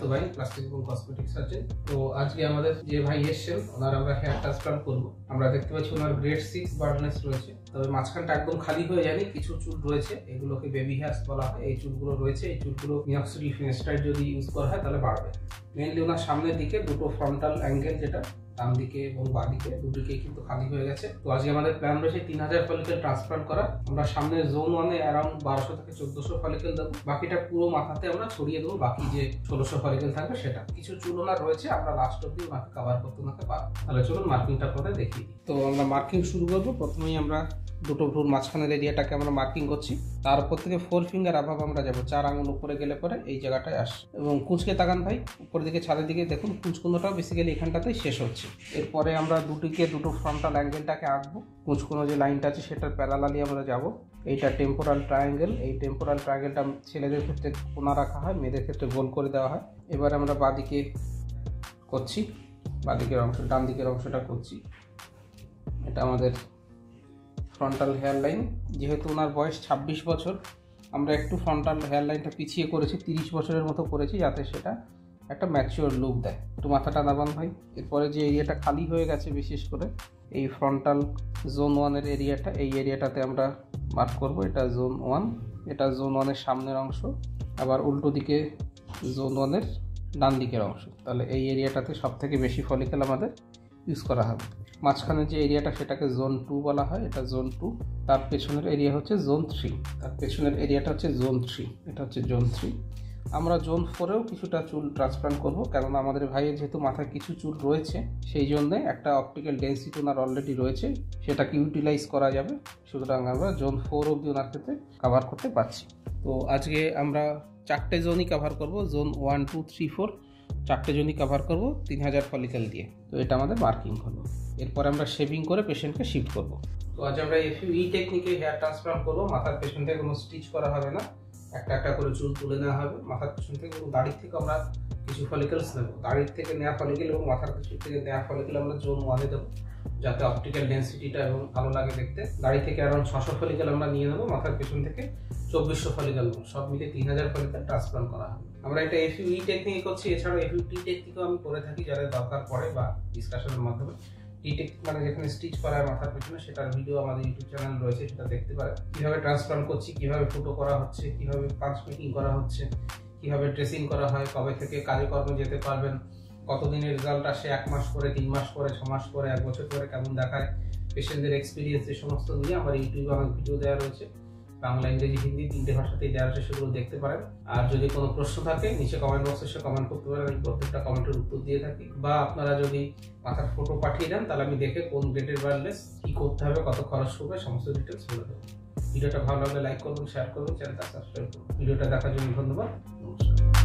সুকান্ত ভাই, প্লাস্টিক এবং cosmetic surgeon. তো আজকে আমাদের যে ভাই এসেছেন ওনার আমরা হেয়ার ট্রান্সপ্লান্ট করবো। আমরা দেখতে পাচ্ছি ওনার গ্রেড 6 বার্ডনেস রয়েছে, তবে মাঝখানটা একদম খালি হয়ে যায়নি, কিছু চুল রয়েছে, এগুলোকে বেবি হেয়ার্স বলা হয়। এই চুলগুলো রয়েছে, এই চুলগুলো মিনক্সিডিল ফিনাস্টাইড যদি ইউজ করা হয় তাহলে বাড়বে। মেইনলি ওনার সামনের দিকে দুটো ফ্রন্টাল অ্যাঙ্গেল, যেটা ডান দিকে এবং বাঁ দিকে দুদিকে কিন্তু খালি হয়ে গেছে। তো আজকে আমাদের প্ল্যান রয়েছে 3000 ফলিকেল ট্রান্সপ্লান্ট করা। আমরা সামনে জোন 1-এ অ্যারাউন্ড 1200 থেকে 1400 ফলিকেল দেবো, বাকিটা পুরো মাথাতে আমরা ছড়িয়ে দেবো। বাকি যে 1600 ফলিকেল থাকবে সেটা, কিছু চুল ওনার রয়েছে, আমরা লাস্ট অব্দি ওনাকে কভার করতে ওনাকে পারবো। তাহলে চলুন মার্কিংটা আপনাদের দেখিয়ে দিই। তো আমরা মার্কিং শুরু করবো। প্রথমেই আমরা দুটো ভ্রুর মাঝখানের এরিয়াটাকে আমরা মার্কিং করছি। তারপর থেকে 4 ফিঙ্গার আভাব আমরা যাবো, 4 আঙুল উপরে গেলে পরে এই জায়গাটায় আসে। এবং কুঁচকে তাকান ভাই, উপরের দিকে ছাদের দিকে দেখুন, কুঁচকুনোটাও বেসিক্যালি এখানটাতেই শেষ হচ্ছে। এরপরে আমরা দুটো ফ্রন্টাল অ্যাঙ্গেলটাকে আঁকবো। কুঁচকুনো যে লাইনটা আছে সেটার প্যারালালি আমরা যাব। এইটা টেম্পোরাল ট্রায়াঙ্গেল। এই টেম্পোরাল ট্রায়াঙ্গেলটা ছেলেদের ক্ষেত্রে কোনা রাখা হয়, মেয়েদের ক্ষেত্রে গোল করে দেওয়া হয়। এবার আমরা বাঁদিকে করছি, বাঁদিকের অংশ, ডান দিকের অংশটা করছি। এটা আমাদের ফ্রন্টাল হেয়ার লাইন। যেহেতু ওনার বয়স 26 বছর, আমরা একটু ফ্রন্টাল হেয়ার লাইনটা পিছিয়ে করেছি, 30 বছরের মতো করেছি, যাতে সেটা একটা ম্যাচিওর লুক দেয়। একটু মাথাটা নামান ভাই। এরপরে যে এরিয়াটা খালি হয়ে গেছে, বিশেষ করে এই ফ্রন্টাল জোন 1-এর এরিয়াটা, এই এরিয়াটাতে আমরা মার্ক করব। এটা জোন 1, এটা জোন 1-এর সামনের অংশ, আবার উল্টো দিকে জোন 1-এর ডান দিকের অংশ। তাহলে এই এরিয়াটাতে সব থেকে বেশি ফলিকেল আমাদের ইউজ করা হবে। মাঝখানে যে এরিয়াটা সেটাকে জোন 2 বলা হয়, এটা জোন 2। তার পেছনের এরিয়া হচ্ছে জোন 3, তার পেছনের এরিয়াটা হচ্ছে জোন 3, এটা হচ্ছে জোন 3। আমরা জোন 4-এও কিছুটা চুল ট্রান্সপ্লান্ট করব, কেননা আমাদের ভাইয়ের যেহেতু মাথায় কিছু চুল রয়েছে, সেই জন্যে একটা অপটিক্যাল ডেন্সিটি ওনার অলরেডি রয়েছে, সেটাকে ইউটিলাইজ করা যাবে। সুতরাং আমরা জোন 4 অবধি ওনার ক্ষেত্রে কভার করতে পারছি। তো আজকে আমরা 4টে জোনই কভার করব, জোন 1, 2, 3, 4, 4টে জোনই কভার করব 3000 ফলিকেল দিয়ে। তো এটা আমাদের মার্কিং হলো। এরপর আমরা শেভিং করে পেশেন্টকে শিফট করব। তো আজ আমরা FUE টেকনিকে হেয়ার ট্রান্সপ্লান্ট করবো। মাথার পেছন থেকে কোনো স্টিচ করা হবে না, একটা একটা করে চুল তুলে নেওয়া হবে মাথার পেছন থেকে, এবং দাড়ির থেকে আমরা কিছু ফলিকেলস নেব। দাড়ির থেকে নেওয়া ফলিকেল এবং মাথার পেছন থেকে নেওয়া ফলিকেল আমরা জোন 1-এ দেবো, যাতে অপটিক্যাল ডেন্সিটিটা এবং ভালো লাগে দেখতে। দাড়ি থেকে অ্যারাউন্ড 600 ফলিকেল আমরা নিয়ে নেবো, মাথার পেছন থেকে 2400 ফলিকেল, সব মিলে 3000 ফলিকেল ট্রান্সপ্লান্ট করা হবে। আমরা এটা FUE টেকনিক করছি, এছাড়াও FUT টেকনিকও আমি করে থাকি যারা দরকার পড়ে বা ডিসকাশনের মাধ্যমে। টেকনিক মানে যেখানে স্টিচ করা হয় মাথার পেছনে, সেটার ভিডিও আমাদের ইউটিউব চ্যানেল রয়েছে, সেটা দেখতে পারেন। কিভাবে ট্রান্সপ্লান্ট করছি, কিভাবে ফুটো করা হচ্ছে, কিভাবে পাঞ্চ মেকিং করা হচ্ছে, কিভাবে ড্রেসিং করা হয়, কবে থেকে কাজে কর্মে যেতে পারবেন, কতদিনের রেজাল্ট আসে, 1 মাস পরে, 3 মাস পরে, 6 মাস পরে, 1 বছর পরে কেমন দেখায়, পেশেন্টদের এক্সপিরিয়েন্স, এই সমস্ত নিয়ে আমার ইউটিউবে অনেক ভিডিও দেওয়া রয়েছে। বাংলা, ইংরেজি, হিন্দি 3টে ভাষাতেই দেওয়া আছে, সেগুলো দেখতে পারেন। আর যদি কোনো প্রশ্ন থাকে নিচে কমেন্ট বক্সে এসে কমেন্ট করতে পারেন, আমি প্রত্যেকটা কমেন্টের উত্তর দিয়ে থাকি। বা আপনারা যদি মাথার ফটো পাঠিয়ে দেন, তাহলে আমি দেখে কোন গ্রেডের ওয়্যারলেস, কী করতে হবে, কত খরচ পড়বে, সমস্ত ডিটেলস বলে দেবো। ভিডিওটা ভালো লাগলে লাইক করবেন, শেয়ার করবেন, চ্যানেলটা সাবস্ক্রাইব করুন। ভিডিওটা দেখার জন্য ধন্যবাদ, নমস্কার।